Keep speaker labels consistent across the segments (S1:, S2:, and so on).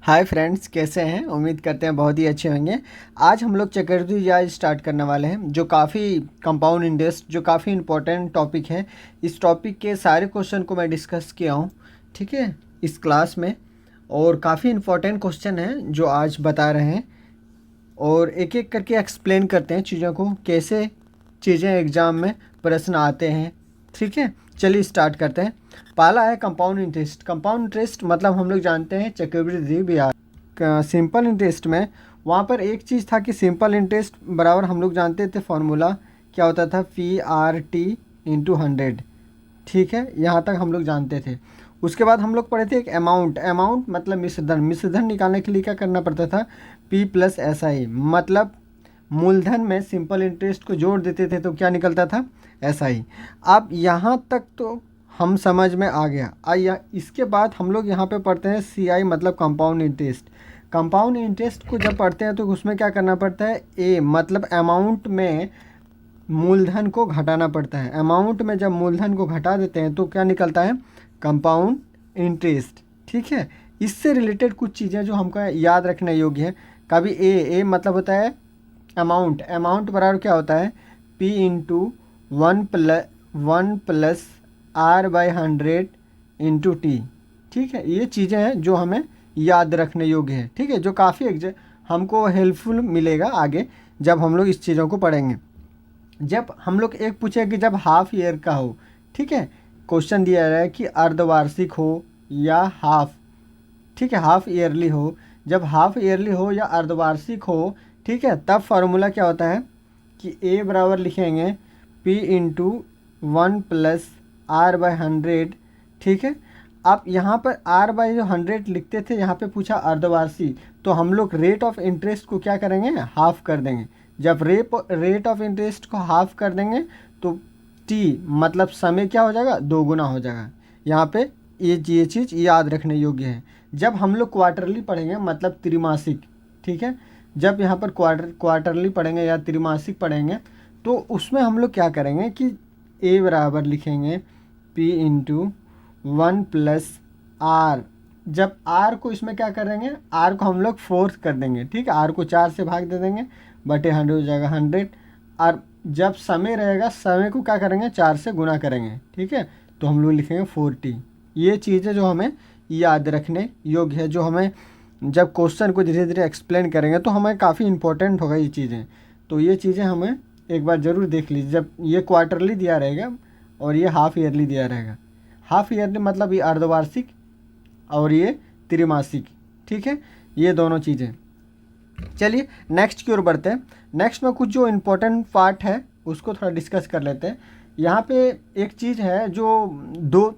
S1: Hi friends, कैसे हैं? उम्मीद करते हैं बहुत ही अच्छे होंगे। आज हम लोग चक्रवृद्धि ब्याज स्टार्ट करने वाले हैं, जो काफ़ी कंपाउंड इंटरेस्ट जो काफ़ी इंपॉर्टेंट टॉपिक है। इस टॉपिक के सारे क्वेश्चन को मैं डिस्कस किया हूँ, ठीक है, इस क्लास में। और काफ़ी इंपॉर्टेंट क्वेश्चन हैं जो आज बता रहे हैं, और एक एक करके एक्सप्लेन करते हैं चीज़ों को, कैसे चीज़ें एग्ज़ाम में प्रश्न आते हैं। ठीक है, चलिए स्टार्ट करते हैं। पहला है कंपाउंड इंटरेस्ट। कंपाउंड इंटरेस्ट मतलब हम लोग जानते हैं चक्रवृद्धि ब्याज। सिंपल इंटरेस्ट में वहाँ पर एक चीज़ था कि सिंपल इंटरेस्ट बराबर हम लोग जानते थे, फॉर्मूला क्या होता था, PRT/100। ठीक है, यहाँ तक हम लोग जानते थे। उसके बाद हम लोग पढ़े थे एक अमाउंट। अमाउंट मतलब मिश्रधन। मिश्रधन निकालने के लिए क्या करना पड़ता था, P+SI, मतलब मूलधन में सिंपल इंटरेस्ट को जोड़ देते थे तो क्या निकलता था, SI। अब यहाँ तक तो हम समझ में आ गया। आइए इसके बाद हम लोग यहाँ पे पढ़ते हैं CI मतलब कंपाउंड इंटरेस्ट। कंपाउंड इंटरेस्ट को जब पढ़ते हैं तो उसमें क्या करना पड़ता है, A मतलब अमाउंट में मूलधन को घटाना पड़ता है। अमाउंट में जब मूलधन को घटा देते हैं तो क्या निकलता है, कंपाउंड इंटरेस्ट। ठीक है, इससे रिलेटेड कुछ चीज़ें जो हमको याद रखने योग्य है। कभी ए मतलब होता है अमाउंट। अमाउंट बराबर क्या होता है, P/1+R/100 ठीक है, ये चीज़ें हैं जो हमें याद रखने योग्य है। ठीक है, जो काफ़ी हमको हेल्पफुल मिलेगा आगे जब हम लोग इस चीज़ों को पढ़ेंगे। जब हम लोग एक पूछे कि जब हाफ ईयर का हो, ठीक है, क्वेश्चन दिया रहा है कि अर्धवार्षिक हो या हाफ, ठीक है, हाफ ईयरली हो। जब हाफ ईयरली हो या अर्धवार्षिक हो, ठीक है, तब फार्मूला क्या होता है कि A बराबर लिखेंगे P/1+R/100। ठीक है, आप यहाँ पर R/100 लिखते थे, यहाँ पे पूछा अर्धवार्षिक, तो हम लोग रेट ऑफ इंटरेस्ट को क्या करेंगे, हाफ कर देंगे। जब रेट ऑफ इंटरेस्ट को हाफ कर देंगे तो T मतलब समय क्या हो जाएगा, दोगुना हो जाएगा। यहाँ पे ये चीज़ याद रखने योग्य है। जब हम लोग क्वार्टरली पढ़ेंगे मतलब त्रिमासिक, ठीक है, जब यहाँ पर क्वार्टरली पढ़ेंगे या त्रिमासिक पढ़ेंगे तो उसमें हम लोग क्या करेंगे कि A बराबर लिखेंगे P/1+R। जब R को इसमें क्या करेंगे, R को हम लोग फोर्थ कर देंगे। ठीक है, R को 4 से भाग दे देंगे, बटे 100 हो जाएगा 100। और जब समय रहेगा, समय को क्या करेंगे, 4 से गुना करेंगे। ठीक है, तो हम लोग लिखेंगे 40। ये चीज़ें जो हमें याद रखने योग्य है, जो हमें जब क्वेश्चन को धीरे धीरे एक्सप्लेन करेंगे तो हमें काफ़ी इंपॉर्टेंट होगा ये चीज़ें। तो ये चीज़ें हमें एक बार ज़रूर देख लीजिए। जब ये क्वार्टरली दिया रहेगा और ये हाफ ईयरली दिया रहेगा। हाफ ईयरली मतलब ये अर्धवार्षिक और ये त्रिमासिक। ठीक है, ये दोनों चीज़ें। चलिए नेक्स्ट की ओर बढ़ते हैं। नेक्स्ट में कुछ जो इम्पोर्टेंट पार्ट है उसको थोड़ा डिस्कस कर लेते हैं। यहाँ पे एक चीज़ है जो दो,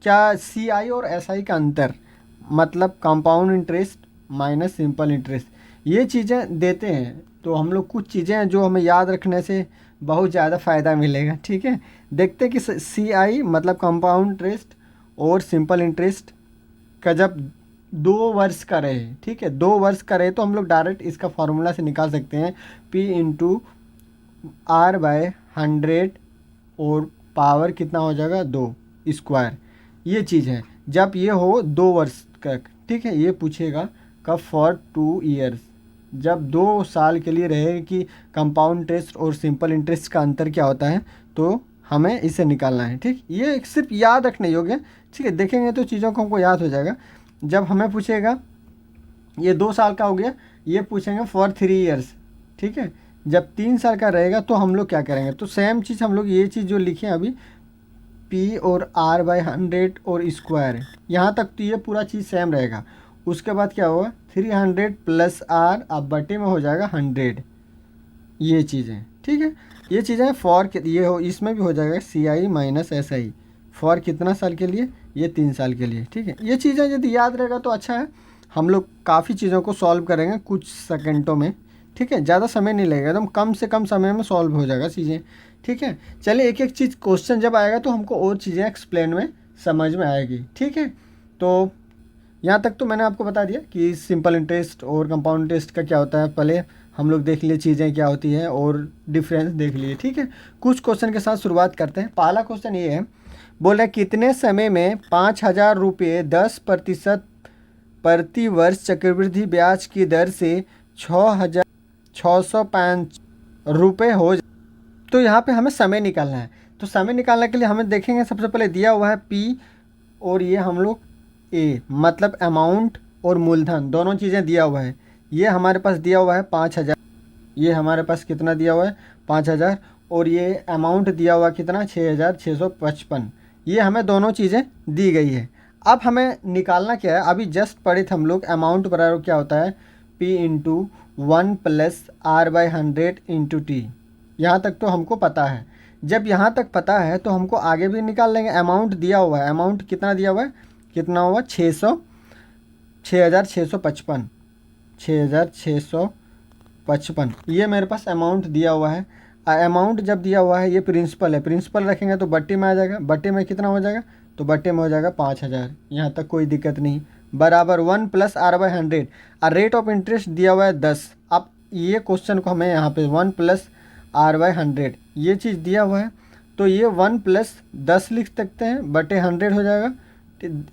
S1: क्या CI और SI का अंतर, मतलब compound interest minus simple interest, ये चीज़ें देते हैं। तो हम लोग कुछ चीज़ें हैं जो हमें याद रखने से बहुत ज़्यादा फ़ायदा मिलेगा। ठीक है, देखते हैं कि CI मतलब कंपाउंड इंटरेस्ट और सिंपल इंटरेस्ट का जब 2 वर्ष का रहे, ठीक है, 2 वर्ष का रहे तो हम लोग डायरेक्ट इसका फार्मूला से निकाल सकते हैं P/R/100 और पावर कितना हो जाएगा, 2 स्क्वायर। ये चीज़ है जब ये हो 2 वर्ष का। ठीक है, ये पूछेगा कब, फॉर 2 ईयर्स, जब 2 साल के लिए रहे कि कंपाउंड इंटरेस्ट और सिंपल इंटरेस्ट का अंतर क्या होता है, तो हमें इसे निकालना है। ठीक, ये सिर्फ याद रखने योग्य है। ठीक है, देखेंगे तो चीज़ों को हमको याद हो जाएगा। जब हमें पूछेगा ये 2 साल का हो गया, ये पूछेंगे फॉर 3 ईयर्स। ठीक है, जब 3 साल का रहेगा तो हम लोग क्या करेंगे, तो सेम चीज़ हम लोग ये चीज़ जो लिखे अभी P और R/100 और स्क्वायर, यहाँ तक तो ये पूरा चीज़ सेम रहेगा। उसके बाद क्या होगा, 300+R अब बटे में हो जाएगा 100। ये चीज़ें, ठीक है, ये चीज़ें फॉर ये हो, इसमें भी हो जाएगा CI-SI फॉर कितना साल के लिए, ये 3 साल के लिए। ठीक है, ये चीज़ें यदि याद रहेगा तो अच्छा है, हम लोग काफ़ी चीज़ों को सॉल्व करेंगे कुछ सेकंडों में। ठीक है, ज़्यादा समय नहीं लगेगा, एकदम कम से कम समय में सॉल्व हो जाएगा चीज़ें। ठीक है, चलिए एक एक चीज़ क्वेश्चन जब आएगा तो हमको और चीज़ें एक्सप्लेन में समझ में आएगी। ठीक है, तो यहाँ तक तो मैंने आपको बता दिया कि सिंपल इंटरेस्ट और कंपाउंड इंटरेस्ट का क्या होता है। पहले हम लोग देख लिए चीज़ें क्या होती हैं और डिफरेंस देख लिए। ठीक है, कुछ क्वेश्चन के साथ शुरुआत करते हैं। पहला क्वेश्चन ये है, बोल रहे कितने समय में 5,000 रुपये 10% प्रति वर्ष चक्रवृद्धि ब्याज की दर से 6,605 रुपये हो तो यहाँ पे हमें समय निकालना है। तो समय निकालने के लिए हमें देखेंगे, सबसे पहले दिया हुआ है P और ये हम लोग A, मतलब अमाउंट और मूलधन दोनों चीज़ें दिया हुआ है। ये हमारे पास दिया हुआ है 5,000, ये हमारे पास कितना दिया हुआ है 5,000, और ये अमाउंट दिया हुआ कितना 6,655। ये हमें दोनों चीज़ें दी गई है। अब हमें निकालना क्या है, अभी जस्ट पढ़े थे हम लोग, अमाउंट बराबर क्या होता है P into 1 + R/100 into T। यहाँ तक तो हमको पता है। जब यहाँ तक पता है तो हमको आगे भी निकाल लेंगे। अमाउंट दिया हुआ है, अमाउंट कितना दिया हुआ है, कितना हुआ 6,655, 6,655 ये मेरे पास अमाउंट दिया हुआ है। अमाउंट जब दिया हुआ है, ये प्रिंसिपल है, प्रिंसिपल रखेंगे तो बट्टे में आ जाएगा, बट्टे में कितना हो जाएगा, तो बट्टे में हो जाएगा 5,000। यहाँ तक कोई दिक्कत नहीं। बराबर 1 + R/100, और रेट ऑफ इंटरेस्ट दिया हुआ है 10। अब ये क्वेश्चन को हमें यहाँ पे 1 + R/100 ये चीज़ दिया हुआ है, तो ये 1 + 10 लिख सकते हैं, बटे 100 हो जाएगा,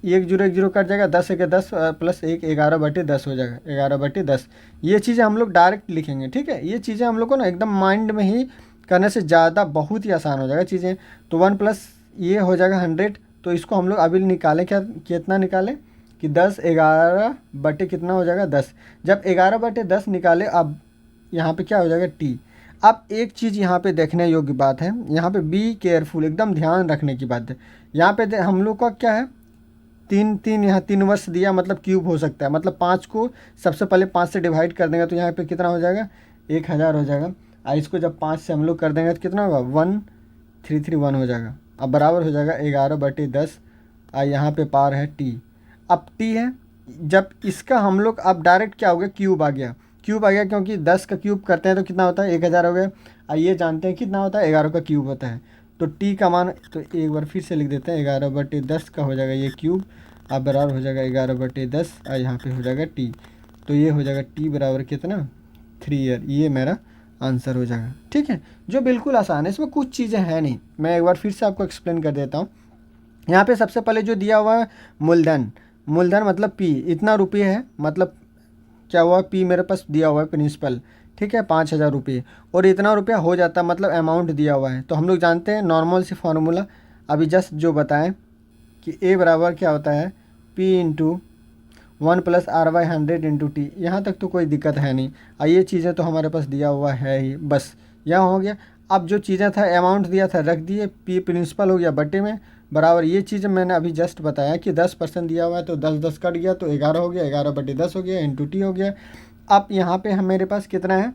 S1: 1 0 1 0 कट जाएगा, 10 1 10 + 1 11/10 हो जाएगा, 11/10। ये चीज़ें हम लोग डायरेक्ट लिखेंगे, ठीक है। ये चीज़ें हम लोग को ना एकदम माइंड में ही करने से ज़्यादा बहुत ही आसान हो जाएगा चीज़ें। तो 1 + ये हो जाएगा 100, तो इसको हम लोग अभी निकालें, क्या कितना निकालें कि 10 11 बटे कितना हो जाएगा 10। जब 11/10 निकाले, अब यहाँ पे क्या हो जाएगा T। अब एक चीज़ यहाँ पे देखने योग्य बात है, यहाँ पे बी केयरफुल, एकदम ध्यान रखने की बात है। यहाँ पे हम लोग का क्या है, 3 यहाँ 3 वर्ष दिया, मतलब क्यूब हो सकता है, मतलब 5 को सबसे पहले 5 से डिवाइड कर देंगे तो यहाँ पे कितना हो जाएगा 1,000 हो जाएगा। और इसको जब 5 से हम लोग कर देंगे तो कितना होगा 1331 हो जाएगा। अब बराबर हो जाएगा 11/10, और यहाँ पे पार है T। अब T है, जब इसका हम लोग अब डायरेक्ट क्या हो गया, क्यूब आ गया, क्यूब आ गया, क्योंकि 10 का क्यूब करते हैं तो कितना होता है 1,000 हो गया। और ये जानते हैं कितना होता है 11 का क्यूब होता है। तो T का मान, तो एक बार फिर से लिख देते हैं, 11/10 का हो जाएगा ये क्यूब, अब बराबर हो जाएगा 11/10, और यहाँ पे हो जाएगा T। तो ये हो जाएगा T बराबर कितना 3 ईयर। ये मेरा आंसर हो जाएगा, ठीक है, जो बिल्कुल आसान है, इसमें कुछ चीज़ें हैं नहीं। मैं एक बार फिर से आपको एक्सप्लेन कर देता हूँ। यहाँ पे सबसे पहले जो दिया हुआ है मूलधन, मूलधन मतलब P, इतना रुपये है, मतलब क्या हुआ P मेरे पास दिया हुआ है प्रिंसिपल, ठीक है 5,000 रुपये, और इतना रुपया हो जाता है, मतलब अमाउंट दिया हुआ है। तो हम लोग जानते हैं नॉर्मल से फार्मूला अभी जस्ट जो बताएं कि A बराबर क्या होता है P into 1 + R/100 into T। यहाँ तक तो कोई दिक्कत है नहीं, और ये चीज़ें तो हमारे पास दिया हुआ है ही, बस यहाँ हो गया। अब जो चीज़ें था अमाउंट दिया था रख दिए, P प्रिंसिपल हो गया बट्टे में, बराबर ये चीज़ मैंने अभी जस्ट बताया कि 10% दिया हुआ है, तो 10 कट गया तो 11 हो गया, 11/10 हो गया, इंटू T हो गया। अब यहाँ पे हम मेरे पास कितना है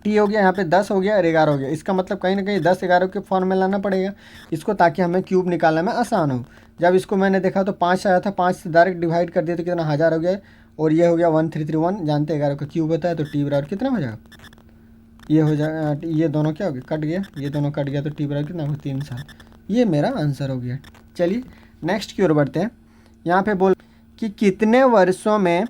S1: T हो गया, यहाँ पे 10 हो गया और 11 हो गया। इसका मतलब कहीं ना कहीं 10 11 के फॉर्म में लाना पड़ेगा इसको, ताकि हमें क्यूब निकालने में आसान हो। जब इसको मैंने देखा तो 5 आया था, 5 से डायरेक्ट डिवाइड कर दिया तो कितना 1000 हो गया, और ये हो गया 1331। जानते 11 का क्यूब होता है, तो T बराबर कितना हो जाएगा, ये हो जाएगा, ये दोनों क्या हो गया कट गया, ये दोनों कट गया, तो T बराबर कितना हो 3 साल। ये मेरा आंसर हो गया। चलिए नेक्स्ट की ओर बढ़ते हैं। यहाँ पे बोल कि कितने वर्षों में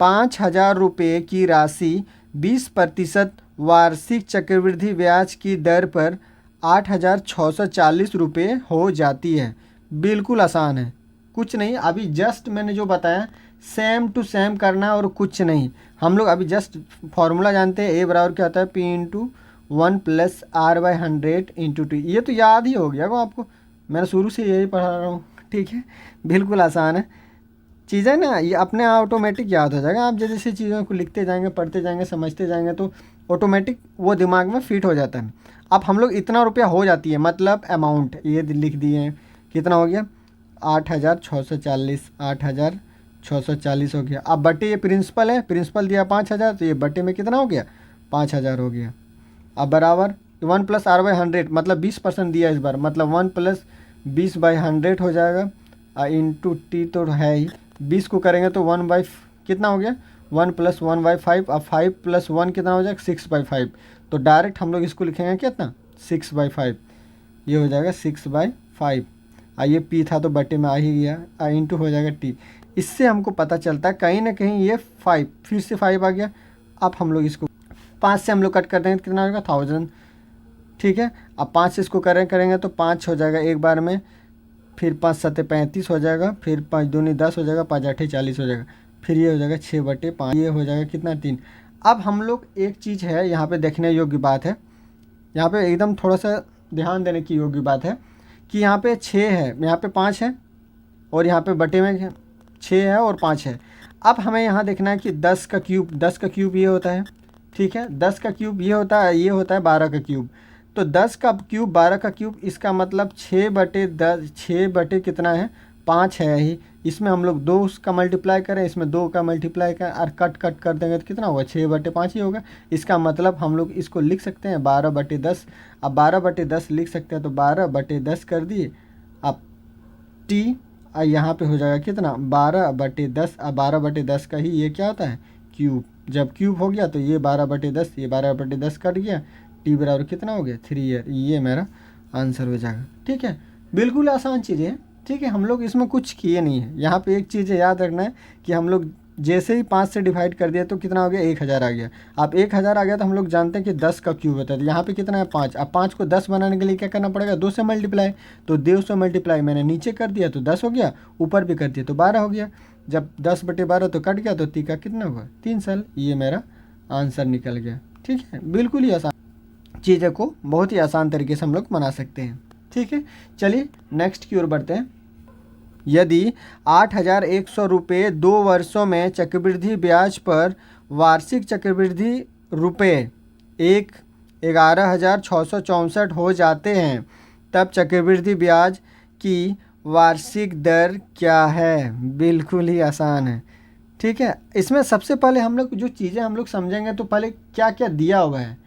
S1: 5,000 रुपये की राशि 20% वार्षिक चक्रवृद्धि ब्याज की दर पर 8,640 रुपये हो जाती है। बिल्कुल आसान है, कुछ नहीं, अभी जस्ट मैंने जो बताया सेम टू सेम करना और कुछ नहीं। हम लोग अभी जस्ट फॉर्मूला जानते हैं, A बराबर क्या होता है P into 1 + R/100 into T। ये तो याद ही हो गया वो आपको, मैं शुरू से यही पढ़ा रहा हूँ, ठीक है, बिल्कुल आसान है चीज़ें ना, ये अपने ऑटोमेटिक याद हो जाएगा। आप जैसे चीज़ों को लिखते जाएंगे, पढ़ते जाएंगे, समझते जाएंगे, तो ऑटोमेटिक वो दिमाग में फिट हो जाता है। अब हम लोग इतना रुपया हो जाती है, मतलब अमाउंट ये लिख दिए हैं, कितना हो गया 8,640, 8,640 हो गया। अब बटे ये प्रिंसिपल है, प्रिंसिपल दिया 5,000, तो ये बटे में कितना हो गया 5,000 हो गया। अब बराबर 1 + R/100, मतलब 20% दिया इस बार, मतलब 1 + 20/100 हो जाएगा, इंटू T तो है ही, 20 को करेंगे तो 1/, कितना हो गया 1 + 1/5, अब 5 + 1 कितना हो जाएगा 6/5। तो डायरेक्ट हम लोग इसको लिखेंगे कितना 6/5, ये हो जाएगा 6/5। ये P था तो बटे में आ ही गया, इंटू हो जाएगा T। इससे हमको पता चलता है कहीं ना कहीं ये 5, फिर से 5 आ गया। अब हम लोग इसको 5 से हम लोग कट कर देंगे तो कितना होगा 1000, ठीक है। अब 5 से इसको करेंगे तो 5 हो जाएगा एक बार में, फिर 5 सत्ते 35 हो जाएगा, फिर 5 दूनी 10 हो जाएगा, 5 आठे 40 हो जाएगा, फिर ये हो जाएगा 6/5, ये हो जाएगा कितना 3। अब हम लोग एक चीज़ है यहाँ पे देखने योग्य बात है, यहाँ पे एकदम थोड़ा सा ध्यान देने की योग्य बात है कि यहाँ पे 6 है, यहाँ पे 5 है, और यहाँ पे बटे में 6 है और 5 है। अब हमें यहाँ देखना है कि 10 का क्यूब ये होता है, ठीक है, 10 का क्यूब ये होता है, ये होता है 12 का क्यूब। तो 10 का क्यूब 12 का क्यूब, इसका मतलब 6/10, 6 कितना है 5 है ही। इसमें हम लोग 2 का मल्टीप्लाई करें, इसमें 2 का मल्टीप्लाई करें और कट कर देंगे तो कितना होगा 6/5 ही होगा। इसका मतलब हम लोग इसको लिख सकते हैं 12/10। अब 12/10 लिख सकते हैं तो 12/10 कर दिए। अब टी यहाँ पे हो जाएगा कितना 12/10। अब 12/10 का ही ये क्या होता है क्यूब। जब क्यूब हो गया तो ये 12/10, ये 12/10 कट गया, टी बराबर कितना हो गया 3 ईयर। ये मेरा आंसर हो जाएगा। ठीक है, बिल्कुल आसान चीज़ें हैं। ठीक है, हम लोग इसमें कुछ किए नहीं है। यहाँ पे एक चीज़ याद रखना है कि हम लोग जैसे ही 5 से डिवाइड कर दिया तो कितना हो गया 1000 आ गया। अब 1000 आ गया तो हम लोग जानते हैं कि 10 का क्यूब होता है। तो यहाँ पे कितना है 5। अब 5 को 10 बनाने के लिए क्या करना पड़ेगा 2 से मल्टीप्लाई। तो 2 से मल्टीप्लाई मैंने नीचे कर दिया तो 10 हो गया, ऊपर भी कर दिया तो 12 हो गया। जब 10/12 तो कट गया तो ती का कितना हुआ 3 साल। ये मेरा आंसर निकल गया। ठीक है, बिल्कुल ही आसान चीज़ों को बहुत ही आसान तरीके से हम लोग बना सकते हैं। ठीक है, चलिए नेक्स्ट की ओर बढ़ते हैं। यदि 8100 रुपये 2 वर्षों में चक्रवृद्धि ब्याज पर वार्षिक चक्रवृद्धि रुपये 11,664 हो जाते हैं, तब चक्रवृद्धि ब्याज की वार्षिक दर क्या है। बिल्कुल ही आसान है। ठीक है, इसमें सबसे पहले हम लोग जो चीज़ें हम लोग समझेंगे तो पहले क्या क्या दिया हुआ है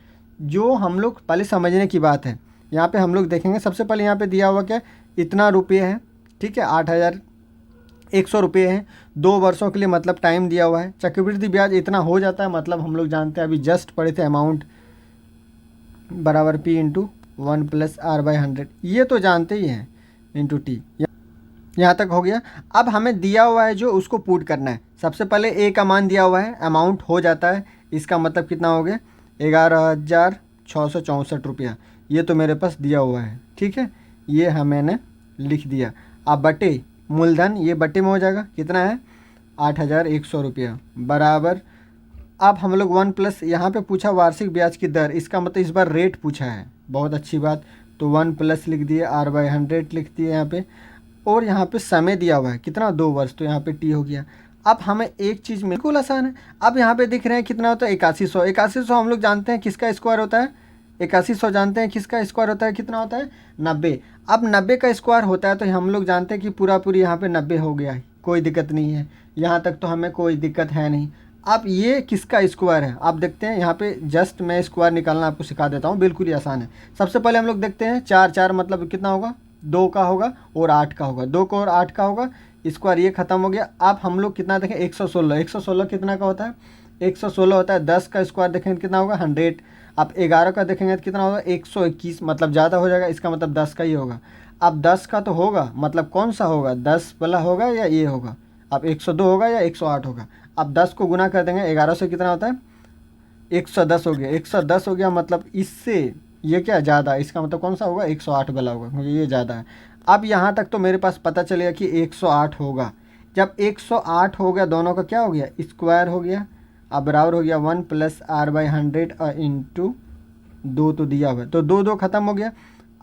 S1: जो हम लोग पहले समझने की बात है। यहाँ पे हम लोग देखेंगे सबसे पहले यहाँ पे दिया हुआ क्या इतना रुपये है। ठीक है, 8100 रुपये हैं 2 वर्षों के लिए, मतलब टाइम दिया हुआ है। चक्रवृद्धि ब्याज इतना हो जाता है, मतलब हम लोग जानते हैं अभी जस्ट पढ़े थे अमाउंट बराबर P × 1 + R/100, ये तो जानते ही हैं इंटू टी। यहाँ तक हो गया। अब हमें दिया हुआ है जो उसको पुट करना है। सबसे पहले ए का मान दिया हुआ है, अमाउंट हो जाता है, इसका मतलब कितना हो गया 11,664 रुपया। ये तो मेरे पास दिया हुआ है। ठीक है, ये मैंने लिख दिया। अब बटे मूलधन, ये बटे में हो जाएगा कितना है 8100 रुपया बराबर। अब हम लोग 1 प्लस यहाँ पे पूछा वार्षिक ब्याज की दर, इसका मतलब इस बार रेट पूछा है, बहुत अच्छी बात। तो 1 प्लस लिख दिए, R/100 लिख दिए यहाँ पे, और यहाँ पे समय दिया हुआ है कितना 2 वर्ष, तो यहाँ पे टी हो गया। अब हमें एक चीज़ बिल्कुल आसान है। अब यहाँ पे दिख रहे हैं कितना होता है 8100। 8100 हम लोग जानते हैं किसका स्क्वायर होता है, 8100 जानते हैं किसका स्क्वायर होता है, कितना होता है 90। अब 90 का स्क्वायर होता है तो हम लोग जानते हैं कि पूरी यहाँ पे 90 हो गया है, कोई दिक्कत नहीं है, यहाँ तक तो हमें कोई दिक्कत है नहीं। अब ये किसका स्क्वायर है आप देखते हैं, यहाँ पे जस्ट मैं स्क्वायर निकालना आपको सिखा देता हूँ, बिल्कुल ही आसान है। सबसे पहले हम लोग देखते हैं 4 मतलब कितना होगा 2 का होगा और 8 का होगा, 2 का और 8 का होगा, स्क्वायर ये खत्म हो गया। अब हम लोग कितना देखें 116, 116 कितना का होता है 116 होता है। 10 का स्क्वायर देखेंगे कितना होगा 100। आप 11 का देखेंगे तो कितना होगा 121, मतलब ज़्यादा हो जाएगा, इसका मतलब 10 का ही होगा। अब 10 का तो होगा, मतलब कौन सा होगा 10 वाला होगा या ये होगा, अब 102 होगा या 108 होगा। अब 10 को गुना कर देंगे 11 से, कितना होता है 110 हो गया। 110 हो गया मतलब इससे ये क्या ज़्यादा, इसका मतलब कौन सा होगा 108 वाला होगा, क्योंकि ये ज़्यादा है। अब यहाँ तक तो मेरे पास पता चलेगा कि 108 होगा। जब 108 हो गया दोनों का क्या हो गया स्क्वायर हो गया। अब बराबर हो गया 1 + R/100 इंटू 2 तो दिया हुआ है, तो 2 ख़त्म हो गया।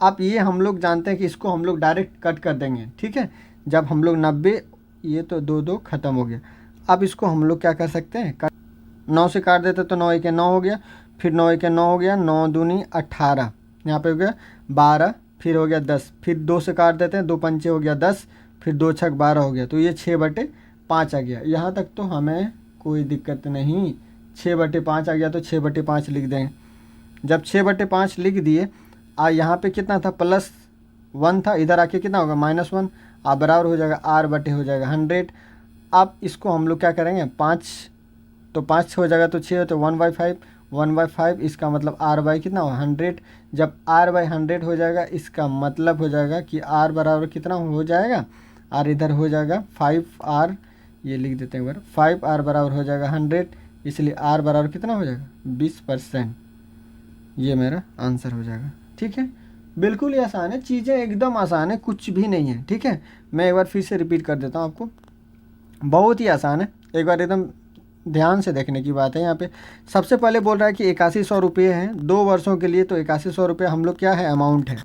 S1: अब ये हम लोग जानते हैं कि इसको हम लोग डायरेक्ट कट कर देंगे। ठीक है, जब हम लोग 90, ये तो 2 ख़त्म हो गया। अब इसको हम लोग क्या कर सकते हैं 9 से काट देते तो 9 × 1 = 9 हो गया, फिर 9 × 1 = 9 हो गया, 9 दूनी 18, यहाँ पे हो गया 12, फिर हो गया 10, फिर 2 से काट देते हैं 2 पंचे हो गया 10, फिर 2 छक 12 हो गया, तो ये 6/5 आ गया। यहाँ तक तो हमें कोई दिक्कत नहीं, 6/5 आ गया तो 6/5 लिख देंगे। जब 6/5 लिख दिए, यहाँ पे कितना था +1 था, इधर आके कितना होगा -1, आप बराबर हो जाएगा R/ हो जाएगा 100। अब इसको हम लोग क्या करेंगे 5, तो 5 हो जाएगा तो 6 तो 1/5, 1/5 इसका मतलब R/ कितना हो 100। जब R/100 हो जाएगा इसका मतलब हो जाएगा कि R बराबर कितना हो जाएगा, R इधर हो जाएगा 5R, ये लिख देते हैं एक बार, 5R बराबर हो जाएगा 100, इसलिए R बराबर कितना हो जाएगा 20%। ये मेरा आंसर हो जाएगा। ठीक है, बिल्कुल ही आसान है, चीज़ें एकदम आसान है, कुछ भी नहीं है। ठीक है, मैं एक बार फिर से रिपीट कर देता हूँ आपको, बहुत ही आसान है, एक बार एकदम ध्यान से देखने की बात है। यहाँ पे सबसे पहले बोल रहा है कि 8100 रुपये हैं 2 वर्षों के लिए, तो 8100 रुपये हम लोग क्या है, अमाउंट है।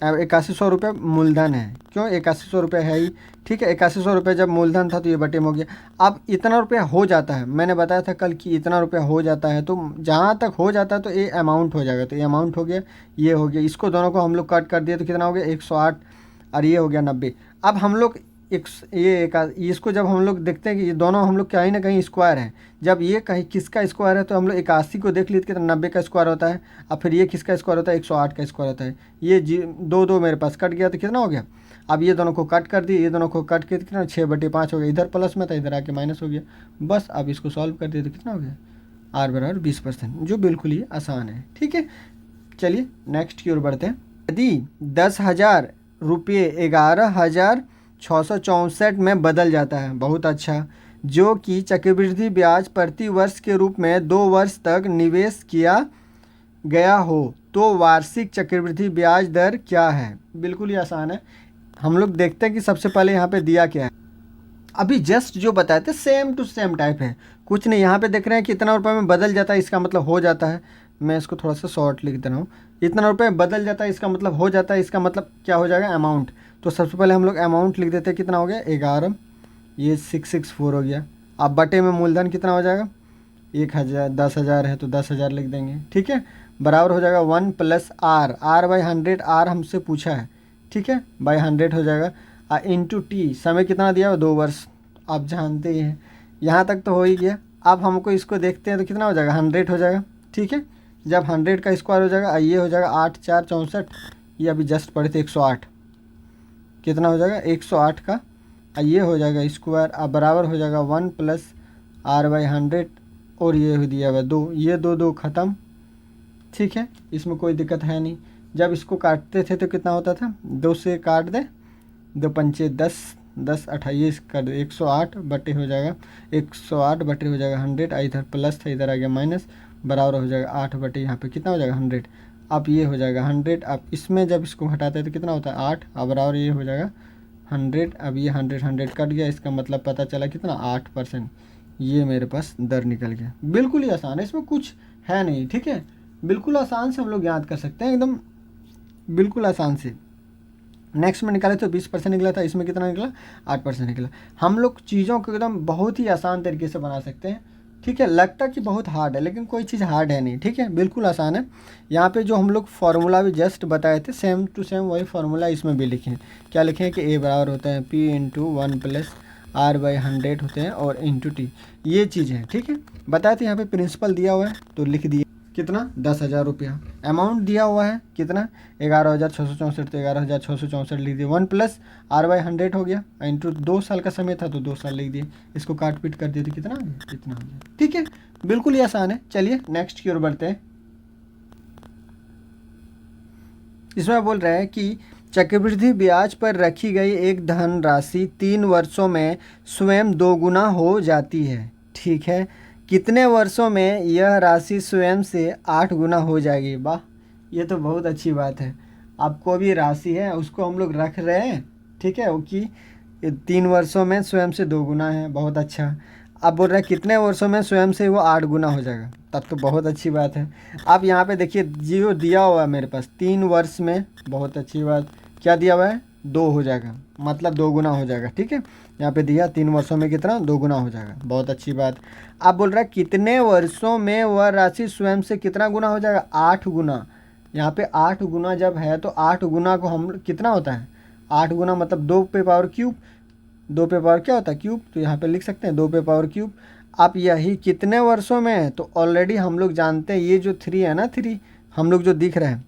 S1: अब 8100 रुपये मूलधन है, क्यों 8100 रुपये है ही। ठीक है, 8100 रुपये जब मूलधन था तो ये बटे में हो गया। अब इतना रुपया हो जाता है, मैंने बताया था कल कि इतना रुपया हो जाता है, तो जहाँ तक हो जाता है तो ये अमाउंट हो जाएगा, तो ये अमाउंट हो गया, ये हो गया, इसको दोनों को हम लोग कट कर दिए तो कितना हो गया 108, और ये हो गया 90। अब हम लोग इसको जब हम लोग देखते हैं कि ये दोनों हम लोग कहीं ना कहीं स्क्वायर है, जब ये कहीं किसका स्क्वायर है तो हम लोग 81 को देख लेते कितना 90 का स्क्वायर होता है, और फिर ये किसका स्क्वायर होता है 108 का स्क्वायर होता है। ये दो दो मेरे पास कट गया तो कितना हो गया, अब ये दोनों को कट कर दिए, ये दोनों को कट के कितना 6/5 हो गया, इधर प्लस में था इधर आके माइनस हो गया। बस अब इसको सॉल्व कर दिए तो कितना हो गया आर बराबर 20%, जो बिल्कुल ही आसान है। ठीक है, चलिए नेक्स्ट की ओर बढ़ते हैं। यदि 10,000 रुपये 11,664 में बदल जाता है, बहुत अच्छा, जो कि चक्रवृद्धि ब्याज प्रति वर्ष के रूप में 2 वर्ष तक निवेश किया गया हो, तो वार्षिक चक्रवृद्धि ब्याज दर क्या है। बिल्कुल ही आसान है, हम लोग देखते हैं कि सबसे पहले यहाँ पे दिया क्या है। अभी जस्ट जो बताए थे सेम टू सेम टाइप है, कुछ नहीं। यहाँ पे देख रहे हैं कि इतना रुपये में बदल जाता है, इसका मतलब हो जाता है। मैं इसको थोड़ा सा शॉर्ट लिख दे रहा हूँ, इतना रुपये में बदल जाता है इसका मतलब हो जाता है, इसका मतलब क्या हो जाएगा अमाउंट। तो सबसे पहले हम लोग अमाउंट लिख देते हैं, कितना हो गया 11, ये 664 हो गया। अब बटे में मूलधन कितना हो जाएगा 1000, 10,000 है तो 10,000 लिख देंगे। ठीक है, बराबर हो जाएगा 1 + R/100, R हमसे पूछा है। ठीक है, बाई 100 हो जाएगा, इंटू टी, समय कितना दिया 2 वर्ष, आप जानते ही हैं। यहाँ तक तो हो ही गया। अब हमको इसको देखते हैं तो कितना हो जाएगा 100 हो जाएगा। ठीक है, जब 100 का स्क्वायर हो जाएगा, ये हो जाएगा 8 4 64, ये अभी जस्ट पढ़े थे 108, कितना हो जाएगा 108 का, ये हो जाएगा स्क्वायर, अब बराबर हो जाएगा 1 + R/100, और ये हो दिया हुआ 2, ये 2 2 ख़त्म। ठीक है, इसमें कोई दिक्कत है नहीं। जब इसको काटते थे तो कितना होता था, 2 से काट दे, 2 पंचे 10, 10 28 कर दे, 108 बटे हो जाएगा 108 बटे हो जाएगा 100, इधर प्लस था इधर आ गया माइनस, बराबर हो जाएगा 8 बटे यहाँ पे कितना हो जाएगा 100। अब ये हो जाएगा 100, अब इसमें जब इसको हटाते हैं तो कितना होता है 8, अब बराबर ये हो जाएगा 100। अब ये 100 कट गया, इसका मतलब पता चला कितना 8%, ये मेरे पास दर निकल गया। बिल्कुल ही आसान है, इसमें कुछ है नहीं। ठीक है, बिल्कुल आसान से हम लोग याद कर सकते हैं, एकदम बिल्कुल आसान से। नेक्स्ट में निकाले तो 20% निकला था, इसमें कितना निकला 8% निकला। हम लोग चीज़ों को एकदम बहुत ही आसान तरीके से बना सकते हैं। ठीक है, लगता कि बहुत हार्ड है लेकिन कोई चीज़ हार्ड है नहीं। ठीक है, बिल्कुल आसान है। यहाँ पे जो हम लोग फार्मूला भी जस्ट बताए थे सेम टू सेम वही फार्मूला इसमें भी लिखे हैं। क्या लिखे हैं कि ए बराबर होता है P × 1 + R/100 होते हैं और इंटू टी, ये चीज़ है। ठीक है, बताए थे यहाँ पे प्रिंसिपल दिया हुआ है तो लिख दिए कितना 10,000 रुपया, अमाउंट दिया हुआ है कितना 11,664, तो 11,664 लिख दिए, 1 + R/100 हो गया, इंटू 2 साल का समय था तो 2 साल लिख दिए, इसको काट पीट कर दिए तो कितना हो गया, इतना हो गया। ठीक है, बिल्कुल ही आसान है। चलिए नेक्स्ट की ओर बढ़ते हैं। इसमें बोल रहा है कि चक्रवृद्धि ब्याज पर रखी गई एक धनराशि 3 वर्षों में स्वयं 2 गुना हो जाती है। ठीक है, कितने वर्षों में यह राशि स्वयं से 8 गुना हो जाएगी। वाह, ये तो बहुत अच्छी बात है। आपको भी राशि है उसको हम लोग रख रहे हैं। ठीक है, वो कि 3 वर्षों में स्वयं से 2 गुना है, बहुत अच्छा। अब बोल रहे हैं कितने वर्षों में स्वयं से वो 8 गुना हो जाएगा, तब तो बहुत अच्छी बात है। अब यहाँ पे देखिए जो दिया हुआ है मेरे पास 3 वर्ष में, बहुत अच्छी बात, क्या दिया हुआ है 2 हो जाएगा, मतलब 2 गुना हो जाएगा। ठीक है, यहाँ पे दिया 3 वर्षों में कितना 2 गुना हो जाएगा, बहुत अच्छी बात। अब बोल रहा है कितने वर्षों में वह राशि स्वयं से कितना गुना हो जाएगा 8 गुना। यहाँ पे 8 गुना जब है तो 8 गुना को हम कितना होता है 8 गुना मतलब 2 पे पावर क्यूब, 2 पे पावर क्या होता है क्यूब, तो यहाँ पे लिख सकते हैं 2 पे पावर क्यूब। आप यही कितने वर्षों में है तो ऑलरेडी हम लोग जानते हैं, ये जो 3 है ना, 3 हम लोग जो दिख रहे हैं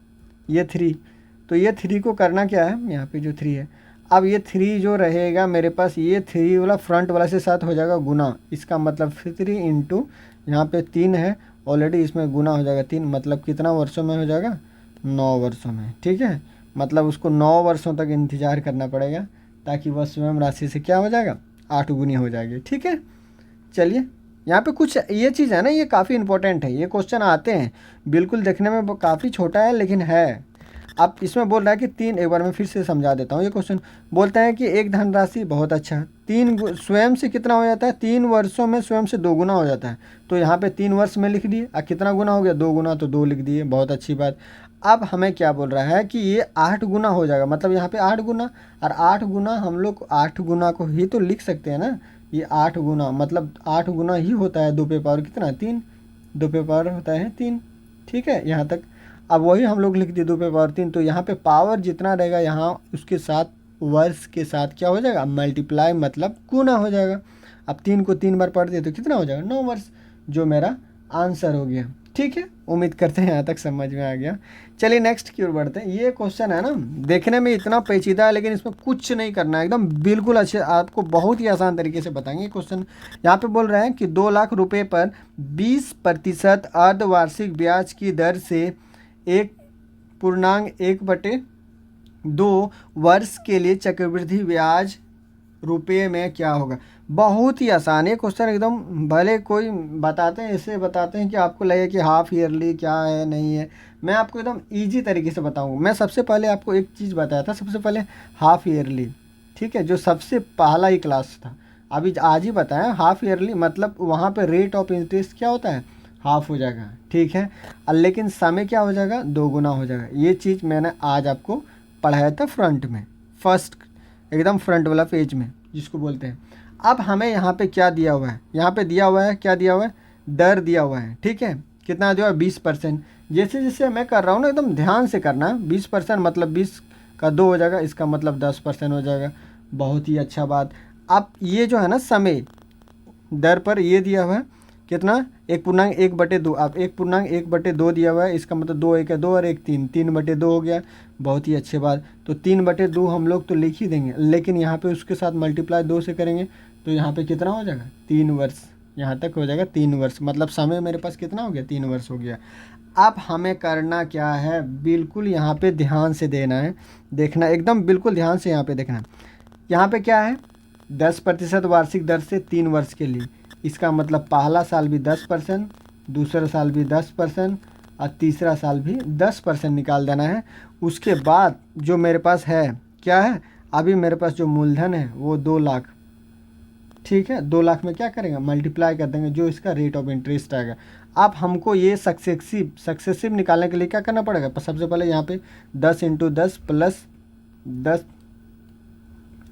S1: ये 3, तो ये 3 को करना क्या है, यहाँ पे जो 3 है, अब ये 3 जो रहेगा मेरे पास, ये 3 वाला फ्रंट वाला से साथ हो जाएगा गुना, इसका मतलब 3 इंटू यहाँ पे 3 है ऑलरेडी, इसमें गुना हो जाएगा 3, मतलब कितना वर्षों में हो जाएगा 9 वर्षों में। ठीक है, मतलब उसको 9 वर्षों तक इंतज़ार करना पड़ेगा ताकि वह स्वयं राशि से क्या हो जाएगा 8 गुनी हो जाएगी। ठीक है, चलिए यहाँ पे कुछ ये चीज़ है ना, ये काफ़ी इंपॉर्टेंट है, ये क्वेश्चन आते हैं, बिल्कुल देखने में काफ़ी छोटा है लेकिन है। अब इसमें बोल रहा है कि तीन, एक बार मैं फिर से समझा देता हूँ ये क्वेश्चन। बोलते हैं कि एक धनराशि, बहुत अच्छा, स्वयं से कितना हो जाता है, 3 वर्षों में स्वयं से 2 गुना हो जाता है। तो यहाँ पे 3 वर्ष में लिख दिए, और कितना गुना हो गया, 2 गुना, तो 2 लिख दिए, बहुत अच्छी बात। अब हमें क्या बोल रहा है कि ये 8 गुना हो जाएगा, मतलब यहाँ पे 8 गुना, और 8 गुना हम लोग 8 गुना को ही तो लिख सकते हैं ना। ये 8 गुना मतलब 8 गुना ही होता है 2 पे पावर कितना, 3, 2 पे पावर होता है 3, ठीक है यहाँ तक। अब वही हम लोग लिख दिए 2 पे पावर 3, तो यहाँ पे पावर जितना रहेगा यहाँ उसके साथ वर्ष के साथ क्या हो जाएगा, मल्टीप्लाई मतलब गुना हो जाएगा। अब 3 को 3 बार पढ़ दिए तो कितना हो जाएगा, 9 वर्ष, जो मेरा आंसर हो गया। ठीक है, उम्मीद करते हैं यहाँ तक समझ में आ गया। चलिए नेक्स्ट की ओर बढ़ते हैं। ये क्वेश्चन है ना, देखने में इतना पेचीदा है, लेकिन इसमें कुछ नहीं करना है, एकदम बिल्कुल अच्छे, आपको बहुत ही आसान तरीके से बताएंगे। क्वेश्चन यहाँ पे बोल रहे हैं कि 2 लाख रुपए पर 20% अर्धवार्षिक ब्याज की दर से 1.1/2 वर्ष के लिए चक्रवृद्धि ब्याज रुपये में क्या होगा। बहुत ही आसान है क्वेश्चन एकदम, भले कोई बताते हैं, ऐसे बताते हैं कि आपको लगे कि हाफ ईयरली क्या है नहीं है। मैं आपको एकदम इजी तरीके से बताऊंगा। मैं सबसे पहले आपको एक चीज़ बताया था, सबसे पहले हाफ ईयरली, ठीक है, जो सबसे पहला ही क्लास था, अभी आज ही बताया। हाफ ईयरली मतलब वहाँ पे रेट ऑफ इंटरेस्ट क्या होता है, हाफ हो जाएगा, ठीक है, लेकिन समय क्या हो जाएगा, 2 गुना हो जाएगा। ये चीज़ मैंने आज आपको पढ़ाया था फ्रंट में, फर्स्ट एकदम फ्रंट वाला पेज में जिसको बोलते हैं। अब हमें यहाँ पे क्या दिया हुआ है, यहाँ पे दिया हुआ है, क्या दिया हुआ है, दर दिया हुआ है, ठीक है, कितना दिया हुआ है, 20%। जैसे जैसे मैं कर रहा हूँ ना, एकदम ध्यान से करना। 20% मतलब 20 का 2 हो जाएगा, इसका मतलब 10% हो जाएगा। बहुत ही अच्छा बात। अब ये जो है ना समय दर पर ये दिया हुआ है कितना, 1.1/2। अब 1.1/2 दिया हुआ है, इसका मतलब 2 1 है 2 और 1 3, 3/2 हो गया। बहुत ही अच्छी बात। तो 3/2 हम लोग तो लिख ही देंगे, लेकिन यहाँ पे उसके साथ मल्टीप्लाई 2 से करेंगे तो यहाँ पे कितना हो जाएगा, 3 वर्ष, यहाँ तक हो जाएगा 3 वर्ष। मतलब समय मेरे पास कितना हो गया, 3 वर्ष हो गया। अब हमें करना क्या है, बिल्कुल यहाँ पे ध्यान से देना है, देखना एकदम बिल्कुल ध्यान से यहाँ पे देखना। यहाँ पे क्या है, 10% वार्षिक दर से 3 वर्ष के लिए। इसका मतलब पहला साल भी 10%, दूसरा साल भी 10% और तीसरा साल भी 10% निकाल देना है। उसके बाद जो मेरे पास है क्या है, अभी मेरे पास जो मूलधन है वो 2 लाख, ठीक है। 2 लाख में क्या करेंगे, मल्टीप्लाई कर देंगे जो इसका रेट ऑफ इंटरेस्ट आएगा। अब हमको ये सक्सेसिव निकालने के लिए क्या करना पड़ेगा, सबसे पहले यहाँ पे 10 × 10 प्लस 10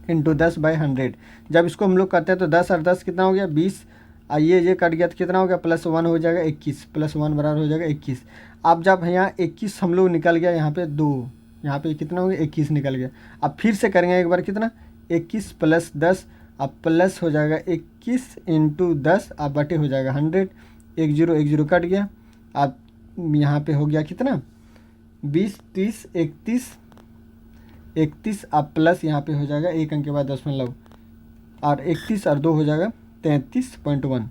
S1: × 10/100। जब इसको हम लोग करते हैं तो 10 और 10 कितना हो गया, 20। ये कट गया तो कितना हो गया, +1 हो जाएगा 21, +1 बराबर हो जाएगा 21। अब जब यहाँ 21 हम लोग निकल गया, यहाँ पे 2, यहाँ पे कितना हो गया, 21 निकल गया। अब फिर से करेंगे एक बार, कितना, 21 + 10, अब प्लस हो जाएगा 21 × 10, अब बटे हो जाएगा 100। 1 0 1 0 कट गया। अब यहाँ पे हो गया कितना, 20 30 31, अब प्लस यहाँ पे हो जाएगा 1 अंक के बाद दशमलव, और 31 और 2 हो जाएगा 33.1,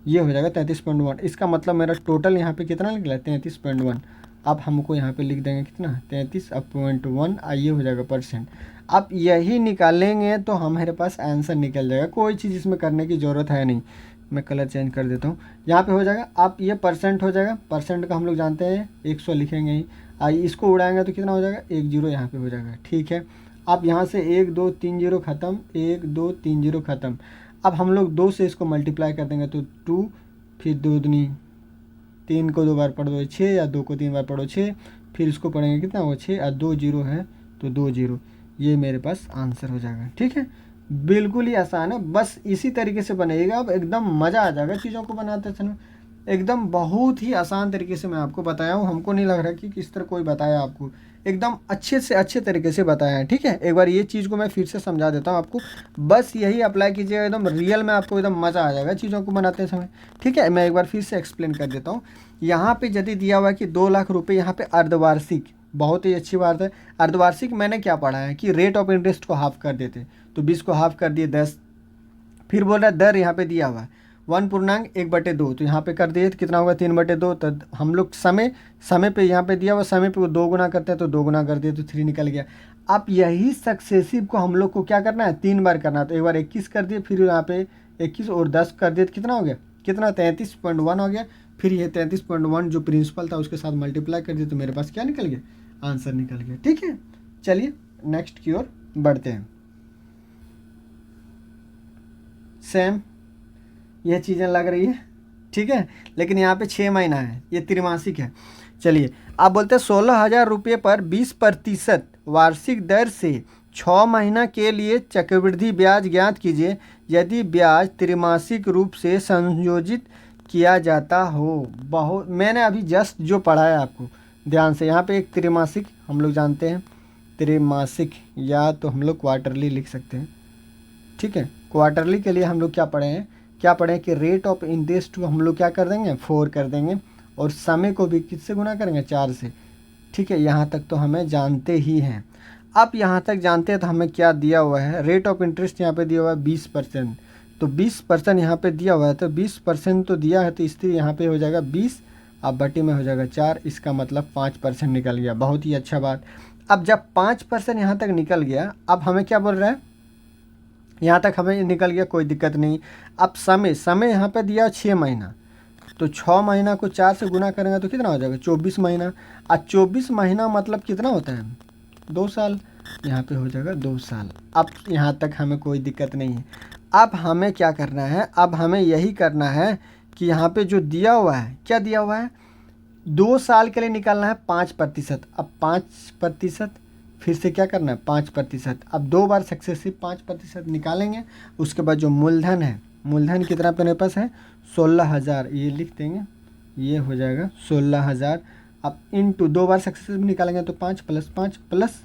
S1: ये हो जाएगा 33.1। इसका मतलब मेरा टोटल यहाँ पे कितना निकला, 33.1। अब हमको यहाँ पे लिख देंगे कितना, 33.1, ये हो जाएगा परसेंट। अब यही निकालेंगे तो हमारे पास आंसर निकल जाएगा, कोई चीज़ इसमें करने की ज़रूरत है नहीं। मैं कलर चेंज कर देता हूँ, यहाँ पे हो जाएगा। अब ये परसेंट हो जाएगा, परसेंट का हम लोग जानते हैं 100 लिखेंगे ही। इसको उड़ाएंगे तो कितना हो जाएगा, 1 0 यहाँ पे हो जाएगा, ठीक है। अब यहाँ से 1 2 3 0 ख़त्म, 1 2 3 0 ख़त्म। अब हम लोग 2 से इसको मल्टीप्लाई कर देंगे तो 2, फिर 2 दूनी 3 को 2 बार पढ़ दो 6, या 2 को 3 बार पढ़ो 6, फिर इसको पढ़ेंगे कितना हुआ 6, और 2 0 है तो 2 0, ये मेरे पास आंसर हो जाएगा, ठीक है। बिल्कुल ही आसान है, बस इसी तरीके से बनेगा। अब एकदम मज़ा आ जाएगा चीज़ों को बनाते समय, एकदम बहुत ही आसान तरीके से मैं आपको बताया हूँ। हमको नहीं लग रहा कि किस तरह कोई बताया आपको, एकदम अच्छे से अच्छे तरीके से बताया है, ठीक है। एक बार ये चीज़ को मैं फिर से समझा देता हूँ आपको, बस यही अप्लाई कीजिएगा, एकदम रियल में आपको एकदम मज़ा आ जाएगा चीज़ों को बनाते समय, ठीक है। मैं एक बार फिर से एक्सप्लेन कर देता हूँ। यहाँ पे यदि दिया हुआ है कि 2 लाख रुपये, यहाँ पे अर्धवार्षिक, बहुत ही अच्छी बात है। अर्धवार्षिक मैंने क्या पढ़ा है कि रेट ऑफ इंटरेस्ट को हाफ कर देते, तो 20 को हाफ कर दिए 10। फिर बोल रहा है दर यहाँ पे दिया हुआ है 1.1/2, तो यहाँ पे कर दिए तो कितना होगा, 3/2। तो हम लोग समय पे यहाँ पे दिया हुआ, समय पे वो 2 गुना करते हैं तो 2 गुना कर दिए तो 3 निकल गया। अब यही सक्सेसिव को हम लोग को क्या करना है, 3 बार करना है। तो एक बार 21 कर दिए, फिर यहाँ पे 21 और 10 कर दिए तो कितना हो गया, कितना 33.1 हो गया। फिर ये 33.1 जो प्रिंसिपल था उसके साथ मल्टीप्लाई कर दिए तो मेरे पास क्या निकल गया, आंसर निकल गया। ठीक है, चलिए नेक्स्ट की ओर बढ़ते हैं। सेम यह चीज़ें लग रही है, ठीक है, लेकिन यहाँ पे 6 महीना है, ये त्रिमासिक है। चलिए आप बोलते हैं 16,000 रुपये पर 20% वार्षिक दर से 6 महीना के लिए चक्रवृद्धि ब्याज ज्ञात कीजिए यदि ब्याज त्रिमासिक रूप से संयोजित किया जाता हो। बहुत मैंने अभी जस्ट जो पढ़ा है आपको ध्यान से, यहाँ पे एक त्रिमासिक हम लोग जानते हैं, त्रिमासिक या तो हम लोग क्वार्टरली लिख सकते हैं। ठीक है, क्वार्टरली के लिए हम लोग क्या पढ़े हैं कि रेट ऑफ इंटरेस्ट को हम लोग क्या कर देंगे 4 कर देंगे और समय को भी किससे गुना करेंगे 4 से। ठीक है, यहाँ तक तो हमें जानते ही हैं। अब यहाँ तक जानते हैं तो हमें क्या दिया हुआ है, रेट ऑफ इंटरेस्ट यहाँ पे दिया हुआ है 20%, तो 20% यहाँ पे दिया हुआ है, तो 20% तो दिया है, तो इसलिए यहाँ पे हो जाएगा 20, अब बटे में हो जाएगा 4, इसका मतलब 5% निकल गया। बहुत ही अच्छा बात। अब जब 5% यहाँ तक निकल गया, अब हमें क्या बोल रहा है, यहाँ तक हमें निकल गया, कोई दिक्कत नहीं। अब समय यहाँ पे दिया 6 महीना, तो 6 महीना को 4 से गुना करेंगे तो कितना हो जाएगा 24 महीना। अब 24 महीना मतलब कितना होता है 2 साल, यहाँ पे हो जाएगा 2 साल। अब यहाँ तक हमें कोई दिक्कत नहीं है। अब हमें क्या करना है, अब हमें यही करना है कि यहाँ पे जो दिया हुआ है, क्या दिया हुआ है 2 साल के लिए निकालना है 5%। अब 5% फिर से क्या करना है 5%। अब 2 बार सक्सेसिव 5% निकालेंगे, उसके बाद जो मूलधन है, मूलधन कितना अपने पास है 16,000, ये लिख देंगे, ये हो जाएगा 16,000। अब इंटू 2 बार सक्सेसिव निकालेंगे तो 5 + 5 +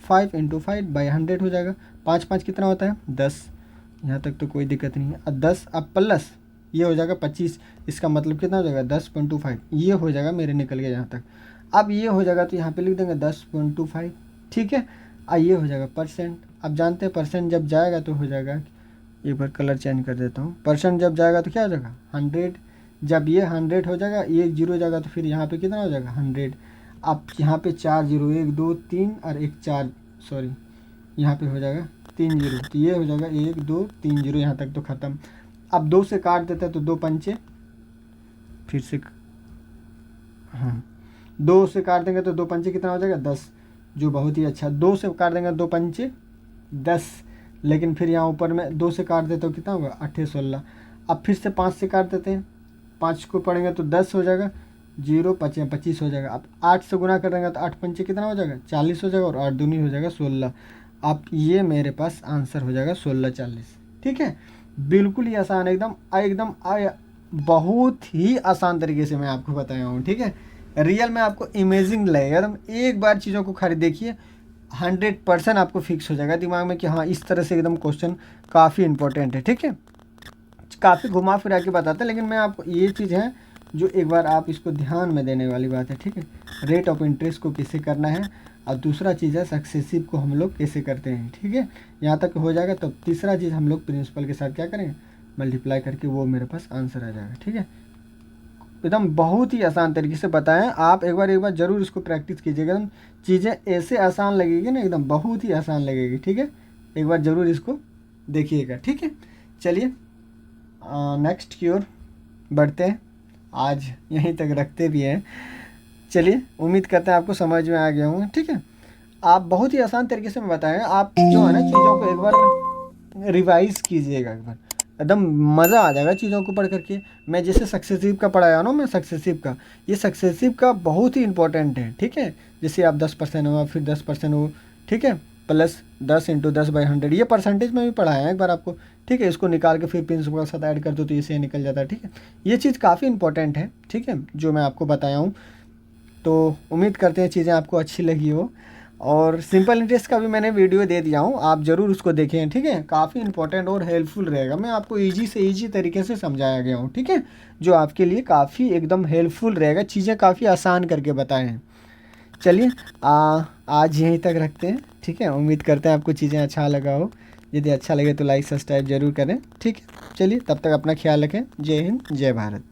S1: 5 × 5/100 हो जाएगा। 5 5 कितना होता है 10, यहाँ तक तो कोई दिक्कत नहीं है। अब 10 अब प्लस ये हो जाएगा 25, इसका मतलब कितना हो जाएगा 10.25, ये हो जाएगा, मेरे निकल गया यहाँ तक। अब ये हो जाएगा तो यहाँ पे लिख देंगे 10.25। ठीक है, ये हो जाएगा परसेंट। अब जानते हैं परसेंट जब जाएगा तो हो जाएगा, एक बार कलर चेंज कर देता हूँ, परसेंट जब जाएगा तो क्या हो जाएगा 100। जब ये 100 हो जाएगा, ये 0 जाएगा तो फिर यहाँ पे कितना हो जाएगा 100। अब यहाँ पे 4 0, 1 2 3 और 1 4, सॉरी यहाँ पे हो जाएगा 3 0, तो ये हो जाएगा 1 2 3 0, यहाँ तक तो ख़त्म। अब 2 से काट देता है तो 2 पंचे, फिर से हाँ 2 से काट देंगे तो 2 पंचे कितना हो जाएगा 10, जो बहुत ही अच्छा। 2 से काट देंगे 2 पंचे 10, लेकिन फिर यहाँ ऊपर में 2 से काट देते हो कितना होगा 8 16। अब फिर से 5 से काट देते हैं, 5 को पढ़ेंगे तो 10 हो जाएगा, 0 5 25 हो जाएगा। अब 8 से गुना करेंगे तो 8 पंचे कितना हो जाएगा 40 हो जाएगा, और 8 दूनी हो जाएगा 16। अब ये मेरे पास आंसर हो जाएगा 1640। ठीक है, बिल्कुल ही आसान, एकदम बहुत ही आसान तरीके से मैं आपको बताया हूँ। ठीक है, रियल में आपको इमेजिंग लगेगा, एकदम एक बार चीज़ों को खाली देखिए 100% आपको फिक्स हो जाएगा दिमाग में कि हाँ इस तरह से एकदम क्वेश्चन काफ़ी इंपॉर्टेंट है। ठीक है, काफ़ी घुमा फिरा के बताते हैं, लेकिन मैं आपको ये चीज़ है जो एक बार आप इसको ध्यान में देने वाली बात है। ठीक है, रेट ऑफ इंटरेस्ट को कैसे करना है, और दूसरा चीज़ है सक्सेसिव को हम लोग कैसे करते हैं। ठीक है, यहाँ तक हो जाएगा, तो तीसरा चीज़ हम लोग प्रिंसिपल के साथ क्या करेंगे मल्टीप्लाई करके, वो मेरे पास आंसर आ जाएगा। ठीक है, एकदम बहुत ही आसान तरीके से बताएं, आप एक बार ज़रूर इसको प्रैक्टिस कीजिएगा, एकदम चीज़ें ऐसे आसान लगेगी ना, एकदम बहुत ही आसान लगेगी। ठीक है, एक बार ज़रूर इसको देखिएगा। ठीक है, चलिए नेक्स्ट की ओर बढ़ते हैं, आज यहीं तक रखते भी हैं। चलिए, उम्मीद करते हैं आपको समझ में आ गया हूँ। ठीक है, आप बहुत ही आसान तरीके से मैं बताएं, आप जो है ना चीज़ों को एक बार रिवाइज कीजिएगा, एक बार एकदम मज़ा आ जाएगा चीज़ों को पढ़ करके। मैं जैसे सक्सेसिव का पढ़ाया ना, मैं सक्सेसिव का, ये सक्सेसिव का बहुत ही इंपॉर्टेंट है। ठीक है, जैसे आप 10% हुआ, फिर 10% हो, ठीक है, +10 × 10/100, ये परसेंटेज में भी पढ़ाया है एक बार आपको। ठीक है, इसको निकाल के फिर प्रिंसिपल के साथ ऐड कर दो तो ये निकल जाता है। ठीक है, ये चीज़ काफ़ी इंपॉर्टेंट है। ठीक है, जो मैं आपको बताया हूँ, तो उम्मीद करते हैं चीज़ें आपको अच्छी लगी हो, और सिंपल इंटरेस्ट का भी मैंने वीडियो दे दिया हूँ, आप ज़रूर उसको देखें। ठीक है, काफ़ी इंपॉर्टेंट और हेल्पफुल रहेगा, मैं आपको ईजी से ईजी तरीके से समझाया गया हूँ। ठीक है, जो आपके लिए काफ़ी एकदम हेल्पफुल रहेगा, चीज़ें काफ़ी आसान करके बताए हैं। चलिए आज यहीं तक रखते हैं। ठीक है, उम्मीद करते हैं आपको चीज़ें अच्छा लगा हो, यदि अच्छा लगे तो लाइक सब्सक्राइब जरूर करें। ठीक है, चलिए तब तक अपना ख्याल रखें। जय हिंद, जय भारत।